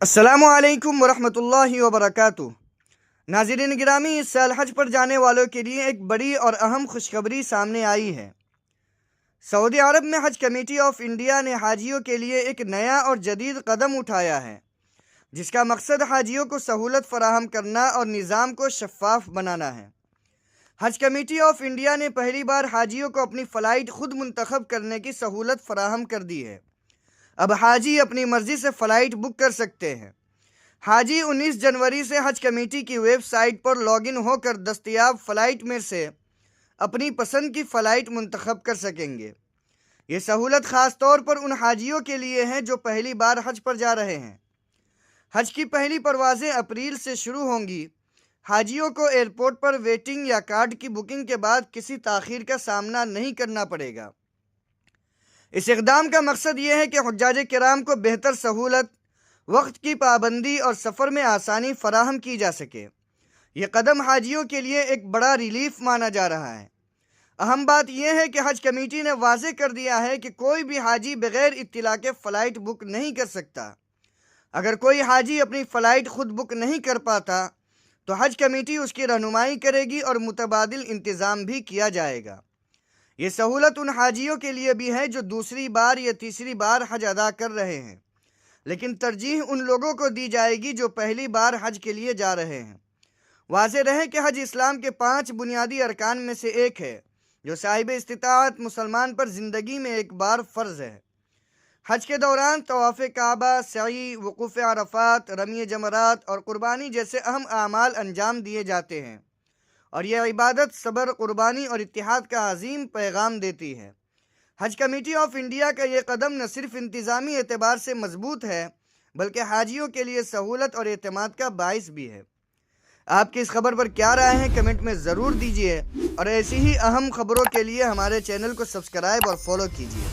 السلام علیکم ورحمۃ اللہ وبرکاتہ۔ ناظرین گرامی، اس سال حج پر جانے والوں کے لیے ایک بڑی اور اہم خوشخبری سامنے آئی ہے۔ سعودی عرب میں حج کمیٹی آف انڈیا نے حاجیوں کے لیے ایک نیا اور جدید قدم اٹھایا ہے، جس کا مقصد حاجیوں کو سہولت فراہم کرنا اور نظام کو شفاف بنانا ہے۔ حج کمیٹی آف انڈیا نے پہلی بار حاجیوں کو اپنی فلائٹ خود منتخب کرنے کی سہولت فراہم کر دی ہے۔ اب حاجی اپنی مرضی سے فلائٹ بک کر سکتے ہیں۔ حاجی 19 جنوری سے حج کمیٹی کی ویب سائٹ پر لاگ ان ہو کر دستیاب فلائٹ میں سے اپنی پسند کی فلائٹ منتخب کر سکیں گے۔ یہ سہولت خاص طور پر ان حاجیوں کے لیے ہے جو پہلی بار حج پر جا رہے ہیں۔ حج کی پہلی پروازیں اپریل سے شروع ہوں گی۔ حاجیوں کو ایئرپورٹ پر ویٹنگ یا کارڈ کی بکنگ کے بعد کسی تاخیر کا سامنا نہیں کرنا پڑے گا۔ اس اقدام کا مقصد یہ ہے کہ حجاج کرام کو بہتر سہولت، وقت کی پابندی اور سفر میں آسانی فراہم کی جا سکے۔ یہ قدم حاجیوں کے لیے ایک بڑا ریلیف مانا جا رہا ہے۔ اہم بات یہ ہے کہ حج کمیٹی نے واضح کر دیا ہے کہ کوئی بھی حاجی بغیر اطلاع کے فلائٹ بک نہیں کر سکتا۔ اگر کوئی حاجی اپنی فلائٹ خود بک نہیں کر پاتا تو حج کمیٹی اس کی رہنمائی کرے گی اور متبادل انتظام بھی کیا جائے گا۔ یہ سہولت ان حاجیوں کے لیے بھی ہے جو دوسری بار یا تیسری بار حج ادا کر رہے ہیں، لیکن ترجیح ان لوگوں کو دی جائے گی جو پہلی بار حج کے لیے جا رہے ہیں۔ واضح رہے کہ حج اسلام کے 5 بنیادی ارکان میں سے ایک ہے، جو صاحب استطاعت مسلمان پر زندگی میں ایک بار فرض ہے۔ حج کے دوران طواف کعبہ، سعی، وقوف عرفات، رمی جمرات اور قربانی جیسے اہم اعمال انجام دیے جاتے ہیں، اور یہ عبادت صبر، قربانی اور اتحاد کا عظیم پیغام دیتی ہے۔ حج کمیٹی آف انڈیا کا یہ قدم نہ صرف انتظامی اعتبار سے مضبوط ہے، بلکہ حاجیوں کے لیے سہولت اور اعتماد کا باعث بھی ہے۔ آپ کی اس خبر پر کیا رائے ہیں کمنٹ میں ضرور دیجیے، اور ایسی ہی اہم خبروں کے لیے ہمارے چینل کو سبسکرائب اور فالو کیجیے۔